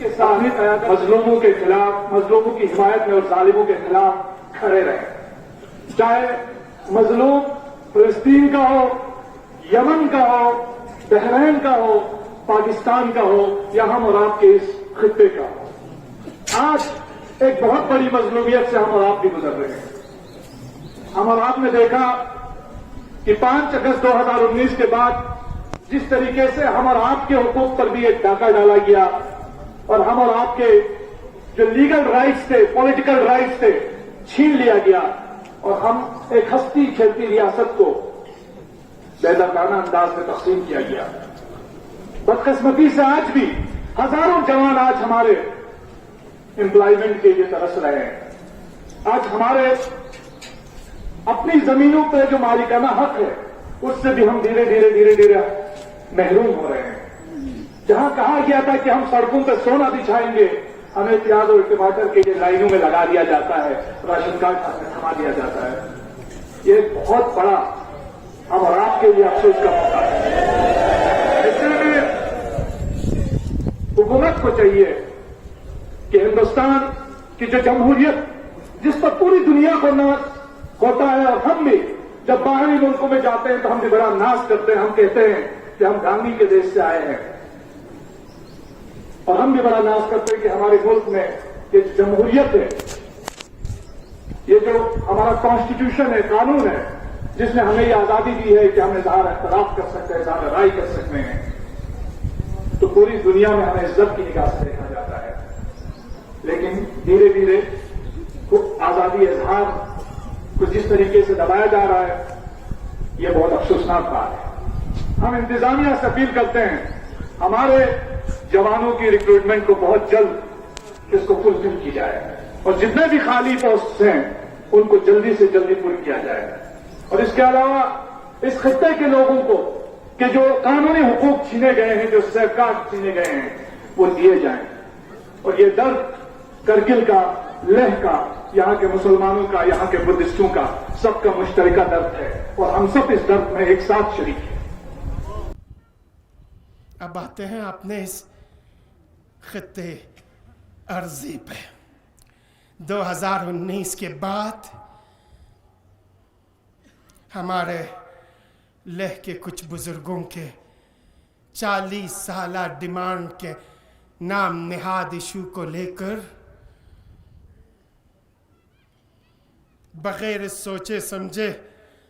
के साथ मजलूमों के खिलाफ, मजलूमों की हिमायत में और जालिमों के खिलाफ खड़े रहे। चाहे मजलूम फिलिस्तीन का हो, यमन का हो, बहरैन का हो, पाकिस्तान का हो या हम और आपके इस खित्ते का हो। आज एक बहुत बड़ी मजलूमियत से हम और आप भी गुजर रहे हैं। हम और आपने देखा कि 5 अगस्त 2019 के बाद जिस तरीके से हम और आपके हुकूक पर भी एक डाका डाला गया और हम और आपके जो लीगल राइट्स थे, पॉलिटिकल राइट्स थे, छीन लिया गया और हम एक हंसती खेलती रियासत को बेदरकाना अंदाज में तकसीम किया गया। बदकिस्मती से आज भी हजारों जवान आज हमारे एम्प्लॉयमेंट के लिए तरस रहे हैं। आज हमारे अपनी जमीनों पर जो मालिकाना हक है उससे भी हम धीरे धीरे महरूम हो रहे हैं। जहां कहा गया था कि हम सड़कों पर सोना बिछाएंगे, हमें प्याज और टमाटर के लिए लाइनों में लगा दिया जाता है, राशन कार्ड थमा दिया जाता है। ये एक बहुत बड़ा हम और आपके लिए अफसोस का मौका है। इसलिए हुकूमत को चाहिए कि हिंदुस्तान की जो जमहूरियत जिस पर पूरी दुनिया को नाज होता है, और हम भी जब बाहरी मुल्कों में जाते हैं तो हम भी बड़ा नाज करते हैं, हम कहते हैं कि हम गांधी के देश से आए हैं, और हम भी बड़ा नाज करते हैं कि हमारे मुल्क में ये जमहूरियत है, ये जो हमारा कॉन्स्टिट्यूशन है, कानून है, जिसने हमें ये आजादी दी है कि हम इजहार इख्तिलाफ कर सकते हैं, इजहार राय कर सकते हैं, तो पूरी दुनिया में हमें इज्जत की निगाह से देखा जाता है। लेकिन धीरे धीरे आजादी इजहार को जिस तरीके से दबाया जा रहा है, ये बहुत अफसोसनाक बात है। हम इंतजामिया से अपील करते हैं हमारे जवानों की रिक्रूटमेंट को बहुत जल्द इसको फुलफिल की जाए और जितने भी खाली पोस्ट हैं उनको जल्दी से जल्दी पूरी किया जाए। और इसके अलावा इस खित्ते के लोगों को कि जो कानूनी हुकूक छीने गए हैं, जो सरकार छीने गए हैं, वो दिए जाएं। और ये दर्द करगिल का, लेह का, यहां के मुसलमानों का, यहां के बुद्धिस्टों का, सबका मुश्तरका दर्द है और हम सब इस दर्द में एक साथ शरीक हैं। अब आते हैं अपने इस खित्ते अर्जी पे। 2019 के बाद हमारे लेह के कुछ बुजुर्गों के 40 साला डिमांड के नाम निहाद इशू को लेकर बगैर सोचे समझे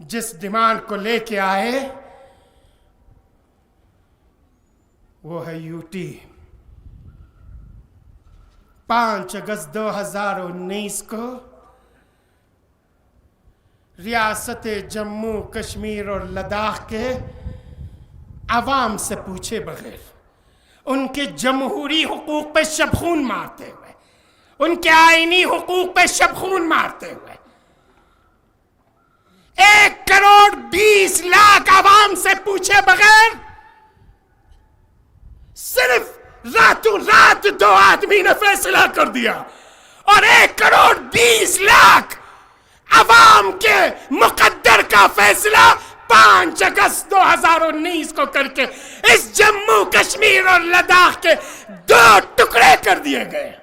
जिस डिमांड को लेके आए वो है यूटी। 5 अगस्त 2019 को रियासत जम्मू कश्मीर और लद्दाख के अवाम से पूछे बगैर, उनके जमहूरी हुकूक पे शबखून मारते हुए, उनके आईनी हुकूक पे शबखून मारते हुए 1,20,00,000 अवाम से पूछे बगैर सिर्फ रातों रात 2 आदमी ने फैसला कर दिया और 1,20,00,000 अवाम के मुकद्दर का फैसला 5 अगस्त 2019 को करके इस जम्मू कश्मीर और लद्दाख के 2 टुकड़े कर दिए गए।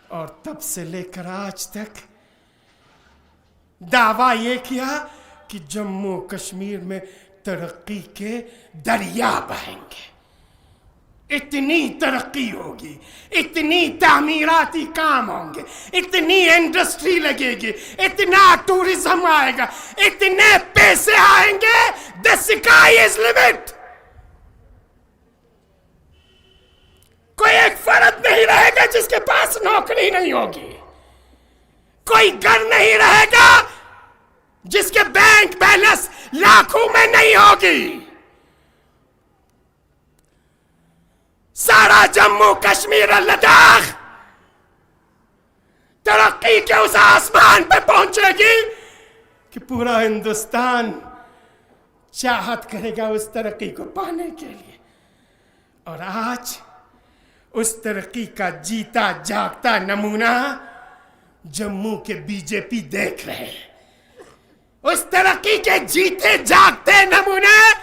और तब से लेकर आज तक दावा यह किया कि जम्मू कश्मीर में तरक्की के दरिया बहेंगे, इतनी तरक्की होगी, इतनी तामीराती काम होंगे, इतनी इंडस्ट्री लगेगी, इतना टूरिज्म आएगा, इतने पैसे आएंगे, द स्काई इज लिमिट। कोई एक फर्द नहीं रहेगा जिसके पास नौकरी नहीं होगी, कोई घर नहीं रहेगा जिसके बैंक बैलेंस लाखों में नहीं होगी। सारा जम्मू कश्मीर और लद्दाख तरक्की के उस आसमान पे पहुंचेगी कि पूरा हिंदुस्तान चाहत करेगा उस तरक्की को पाने के लिए। और आज उस तरक्की का जीता जागता नमूना जम्मू के बीजेपी देख रहे हैं। उस तरक्की के जीते जागते नमूने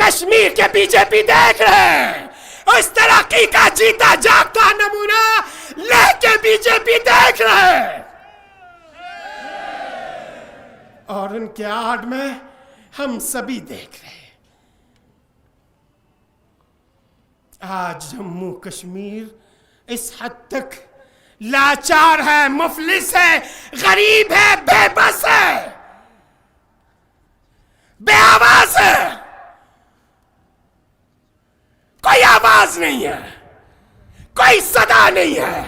कश्मीर के बीजेपी देख रहे हैं। उस तरक्की का जीता जागता नमूना लेह के बीजेपी देख रहे हैं। और उनके आड़ में हम सभी देख रहे हैं। आज जम्मू कश्मीर इस हद तक लाचार है, मुफलिस है, गरीब है, बेबस है, बेआवाज है। कोई आवाज नहीं है, कोई सदा नहीं है।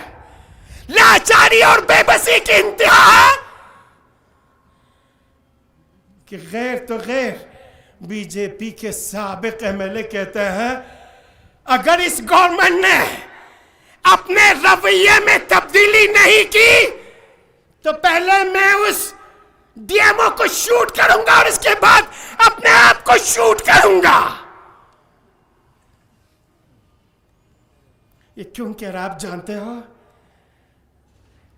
लाचारी और बेबसी की इंतहा है कि गैर तो गैर बीजेपी के साबिक एमएलए कहते हैं अगर इस गवर्नमेंट ने अपने रवैये में तब्दीली नहीं की तो पहले मैं उस डीएमओ को शूट करूंगा और इसके बाद अपने आप को शूट करूंगा। ये क्यों कह रहा आप जानते हो?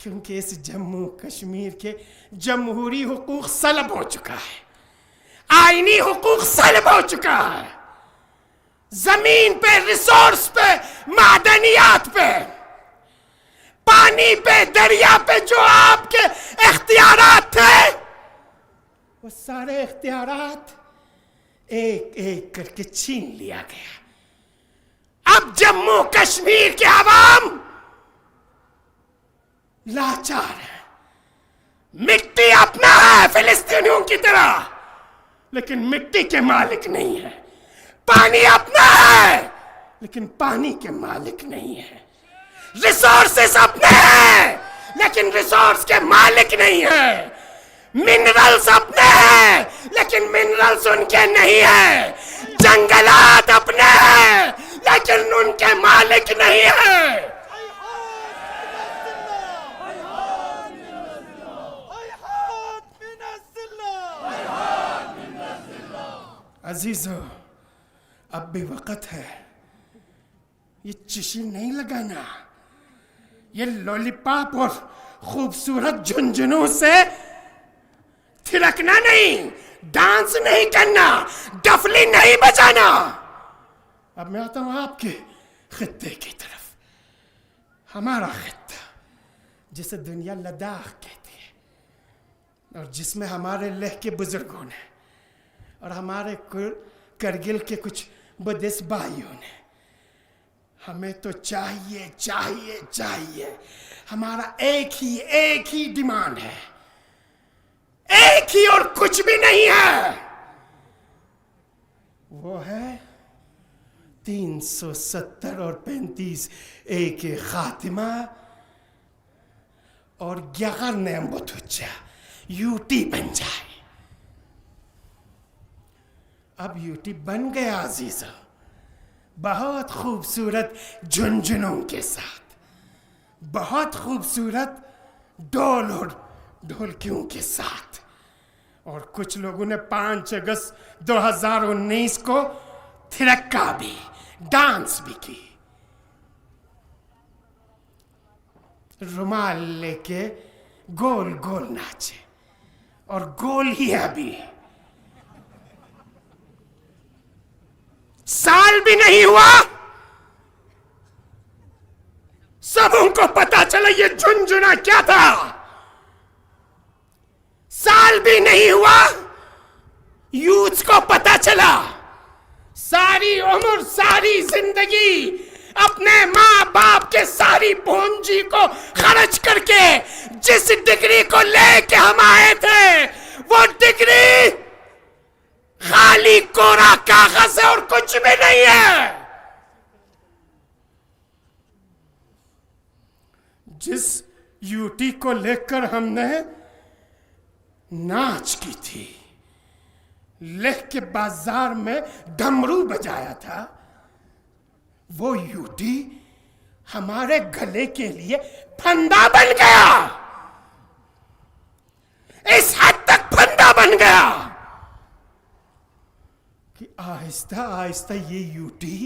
क्योंकि इस जम्मू कश्मीर के जमहूरी हुकूक सलब हो चुका है, आईनी हुकूक सलब हो चुका है। जमीन पे, रिसोर्स पे, मादनियात पे, पानी पे, दरिया पे जो आपके इख्तियारात थे वो सारे इख्तियारात एक एक करके छीन लिया गया। अब जम्मू कश्मीर के आवाम लाचार है। मिट्टी अपना है फिलिस्तीनियों की तरह, लेकिन मिट्टी के मालिक नहीं है। पानी अपना है, लेकिन पानी के मालिक नहीं है। रिसोर्सेस अपने हैं, लेकिन रिसोर्स के मालिक नहीं है। मिनरल्स अपने हैं, लेकिन मिनरल्स उनके नहीं है। जंगलात अपने हैं, लेकिन उनके मालिक नहीं है। अजीजों, अब भी वक्त है। ये चिशी नहीं लगाना, ये लॉलीपॉप और खूबसूरत झुनझुनों से थिरकना नहीं, डांस नहीं करना, डफली नहीं बजाना। अब मैं आता हूं आपके खित्ते की तरफ। हमारा खित्ता जिसे दुनिया लद्दाख कहती है और जिसमें हमारे लेह के बुजुर्गों ने और हमारे करगिल के कुछ बुद्धिस्ट भाइयों ने, हमें तो चाहिए चाहिए चाहिए। हमारा एक ही डिमांड है, एक ही और कुछ भी नहीं है। वो है 370 और 35 ए के खातिमा और ग्यागर नेम्बुतुच्चा यूटी बन जाए। अब यूटी बन गया अजीजों, बहुत खूबसूरत झुनझुनों के साथ, बहुत खूबसूरत ढोल और ढोलकियों के साथ। और कुछ लोगों ने 5 अगस्त 2019 को थिरक्का भी, डांस भी की, रुमाल लेके गोल गोल नाचे और गोल ही अभी साल भी नहीं हुआ, सबों को पता चला ये झुनझुना क्या था। साल भी नहीं हुआ, यूथ को पता चला। सारी उम्र, सारी जिंदगी अपने माँ बाप के सारी पूंजी को खर्च करके जिस डिग्री को लेके हम आए थे, वो डिग्री खाली कोरा कागज है और कुछ भी नहीं है। जिस यूटी को लेकर हमने नाच की थी, लेह के बाजार में डमरू बजाया था, वो यूटी हमारे गले के लिए फंदा बन गया। इस हद तक फंदा बन गया कि आहिस्ता आहिस्ता ये यूटी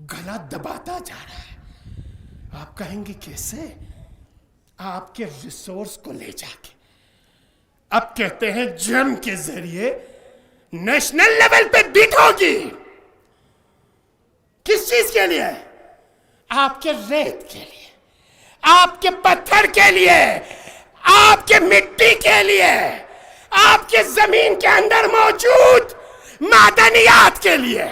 गला दबाता जा रहा है। आप कहेंगे कैसे? आपके रिसोर्स को ले जाके, अब कहते हैं जम के जरिए नेशनल लेवल पे बीट होगी। किस चीज के लिए? आपके रेत के लिए, आपके पत्थर के लिए, आपके मिट्टी के लिए, आपके जमीन के अंदर मौजूद मादनियात के लिए,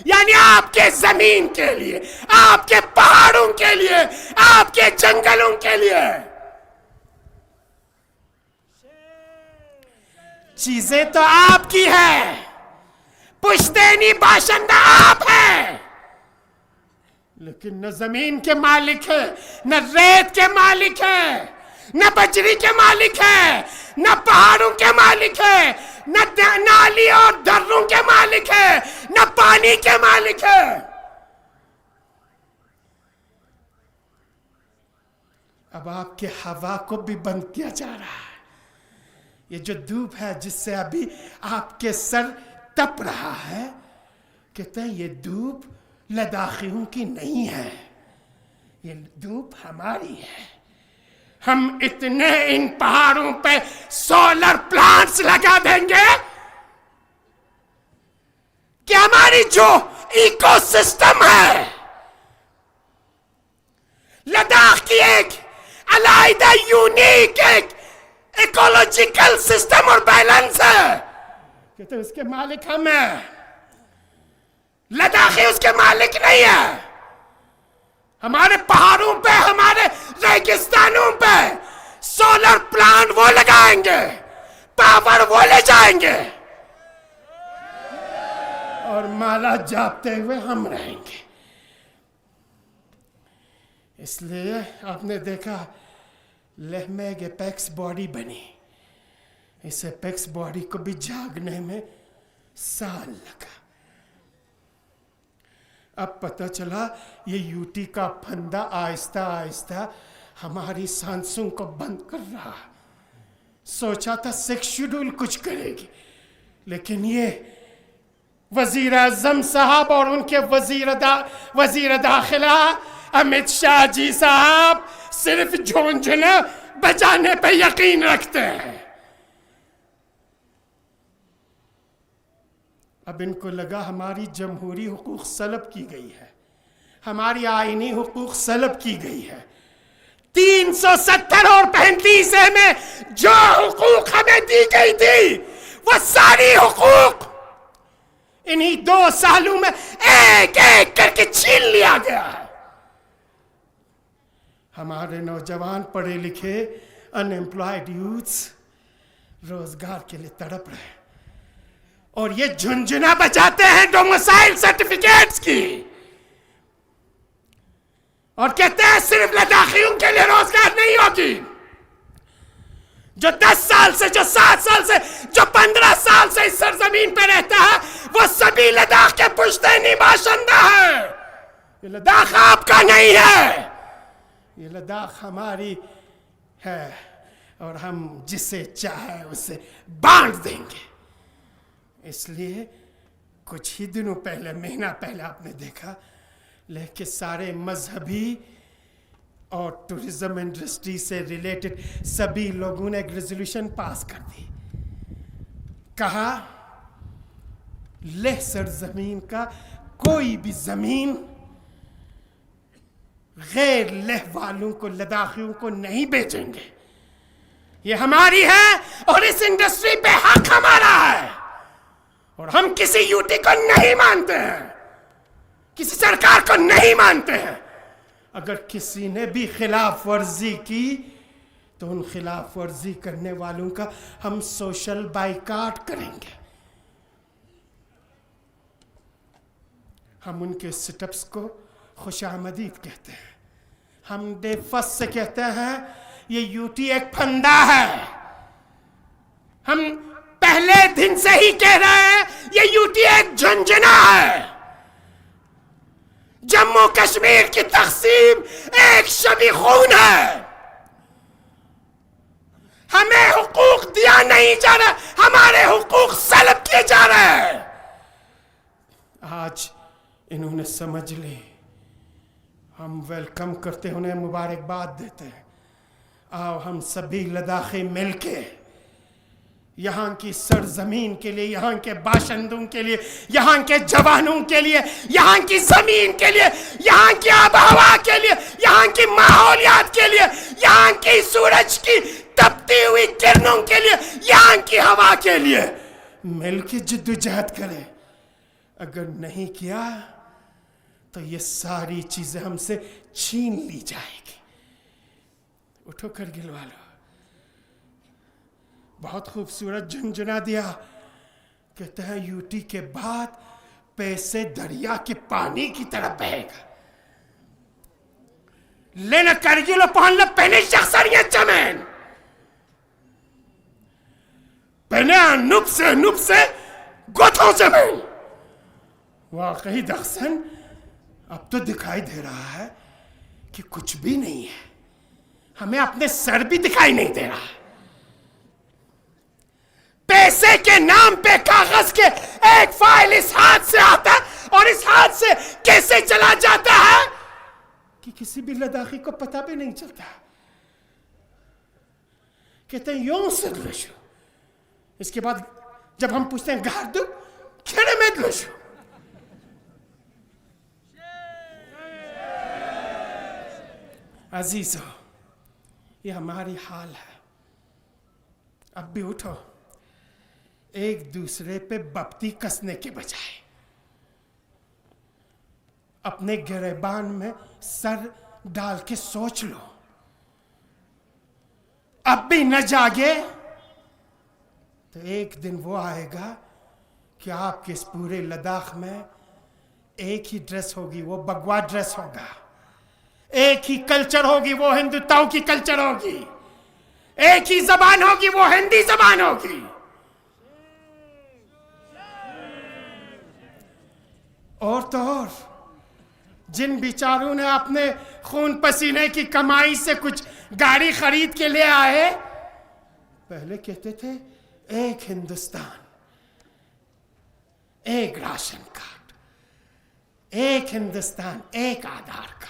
यानी आपके जमीन के लिए, आपके पहाड़ों के लिए, आपके जंगलों के लिए। चीजें तो आपकी है, पुश्तैनी बाशिंदा आप है, लेकिन न जमीन के मालिक है, न रेत के मालिक है, न बजरी के मालिक है, न पहाड़ों के मालिक है, न नाली और दर्रों के मालिक है, न पानी के मालिक है। अब आपके हवा को भी बंद किया जा रहा है। ये जो धूप है जिससे अभी आपके सर तप रहा है, कहते हैं ये धूप लद्दाखियों की नहीं है, ये धूप हमारी है। हम इतने इन पहाड़ों पे सोलर प्लांट्स लगा देंगे कि हमारी जो इकोसिस्टम है, लद्दाख की एक अलग यूनिक एक इकोलॉजिकल सिस्टम और बैलेंस है, कहते उसके मालिक हम हैं, लद्दाखी उसके मालिक नहीं है। हमारे पहाड़ों पे, हमारे रेगिस्तानों पे सोलर प्लांट वो लगाएंगे, पावर वो ले जाएंगे, और माला जापते हुए हम रहेंगे। इसलिए आपने देखा लेह में एक एपेक्स बॉडी बनी। इस एपेक्स बॉडी को भी जागने में साल लगा। अब पता चला ये यूटी का फंदा आहिस्ता आहिस्ता हमारी सांसों को बंद कर रहा। सोचा था 6 शेड्यूल कुछ करेगी, लेकिन ये वजीर आजम साहब और उनके वजीर दाखिला अमित शाह जी साहब सिर्फ झुनझुना बजाने पे यकीन रखते हैं। अब इनको लगा हमारी जमहूरी हुकूक सलब की गई है, हमारी आईनी हुकूक सलब की गई है। 370 और 35 में जो हुकूक हमें दी गई थी, वो सारी हुकूक इन्हीं 2 सालों में एक एक करके छीन लिया गया है। हमारे नौजवान पढ़े लिखे अनएम्प्लॉयड यूथ्स रोजगार के लिए तड़प रहे हैं, और ये झुंझुना बजाते हैं डोमिसाइल सर्टिफिकेट्स की, और कहते हैं सिर्फ लद्दाखियों के लिए रोजगार नहीं होगी। जो 10 साल से, जो 7 साल से, जो 15 साल से इस सरजमीन पे रहता है, वो सभी लद्दाख के पुश्तैनी बाशिंदा है। ये लद्दाख आपका नहीं है, ये लद्दाख हमारी है, और हम जिसे चाहे उसे बांट देंगे। इसलिए कुछ ही दिनों पहले, महीना पहले आपने देखा लेकिन सारे मजहबी और टूरिज्म इंडस्ट्री से रिलेटेड सभी लोगों ने एक रेजोल्यूशन पास कर दी। कहा लेह सरजमीन का कोई भी जमीन गैर लेह वालों को, लद्दाखियों को नहीं बेचेंगे। ये हमारी है और इस इंडस्ट्री पे हक हमारा है, और हम किसी यूटी को नहीं मानते हैं, किसी सरकार को नहीं मानते हैं। अगर किसी ने भी खिलाफ वर्जी की तो उन खिलाफ वर्जी करने वालों का हम सोशल बाइकाट करेंगे। हम उनके सेटअप्स को खुशामदीद कहते हैं। हम डे फर्स्ट से कहते हैं ये यूटी एक फंदा है। हम पहले दिन से ही कह रहे हैं ये यूटी एक झुंझुना है। जम्मू कश्मीर की तकसीम एक शबी खून है। हमें हुकूक दिया नहीं जा रहा, हमारे हुकूक सलब किए जा रहे हैं। आज इन्होंने समझ ली, हम वेलकम करते हैं, उन्हें मुबारकबाद देते हैं। आओ हम सभी लद्दाखी मिलके यहाँ की सरजमीन के लिए, यहाँ के बाशिंदों के लिए, यहाँ के जवानों के लिए, यहाँ की जमीन के लिए, यहाँ की आबहवा के लिए, यहाँ की माहौलियात के लिए, यहाँ की सूरज की तपती हुई किरणों के लिए, यहाँ की हवा के लिए मिलकर जिद्दोजहद करें। अगर नहीं किया तो ये सारी चीजें हमसे छीन ली जाएगी। उठो करगिल वालों, बहुत खूबसूरत झुंझुना दिया। कहते हैं यूटी के बाद पैसे दरिया के पानी की तरफ बहेगा। लेना करगिल पहन लो, पहने शख्सरियत जमीन, पहने अनूप से गोथों जमीन। वाकई दख्सन अब तो दिखाई दे रहा है कि कुछ भी नहीं है, हमें अपने सर भी दिखाई नहीं दे रहा। पैसे के नाम पे कागज के एक फाइल इस हाथ से आता है और इस हाथ से कैसे चला जाता है कि किसी भी लद्दाखी को पता भी नहीं चलता। कहते हैं यूं से लुशो, इसके बाद जब हम पूछते हैं गार्दू खेड़े में लुशो, अजीजों ये हमारी हाल है। अब भी उठो, एक दूसरे पे बप्ती कसने के बजाय अपने गिरेबान में सर डाल के सोच लो। अब भी न जागे तो एक दिन वो आएगा कि आपके इस पूरे लद्दाख में एक ही ड्रेस होगी, वो बगवा ड्रेस होगा। एक ही कल्चर होगी, वो हिंदुत्वों की कल्चर होगी। एक ही जबान होगी, वो हिंदी जबान होगी। और तो और जिन बेचारों ने अपने खून पसीने की कमाई से कुछ गाड़ी खरीद के ले आए, पहले कहते थे एक हिंदुस्तान, एक राशन कार्ड, एक हिंदुस्तान, एक आधार कार्ड,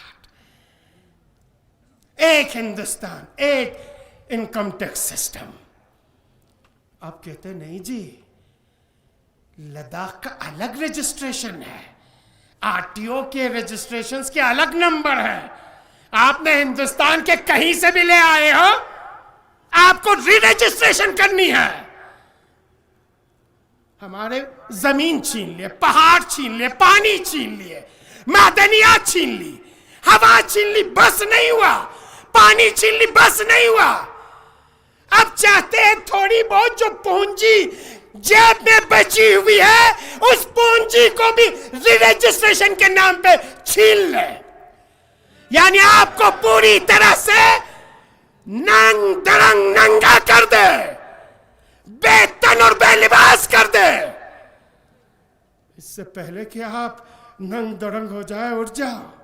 एक हिंदुस्तान, एक इनकम टैक्स सिस्टम। अब कहते नहीं जी, लद्दाख का अलग रजिस्ट्रेशन है, आरटीओ के रजिस्ट्रेशंस के अलग नंबर है। आपने हिंदुस्तान के कहीं से भी ले आए हो, आपको री रजिस्ट्रेशन करनी है। हमारे जमीन छीन लिए, पहाड़ छीन लिए, पानी छीन लिए, मादनियात छीन ली, हवा छीन ली, बस नहीं हुआ। पानी छीन ली, बस नहीं हुआ। अब चाहते हैं थोड़ी बहुत जो पूंजी जेब में बची हुई है, उस पूंजी को भी रजिस्ट्रेशन के नाम पे छीन ले। यानी आपको पूरी तरह से नंग दरंग नंगा कर दे, बेतन और बेलिबास कर दे। इससे पहले कि आप नंग दरंग हो जाए, उठ जाओ।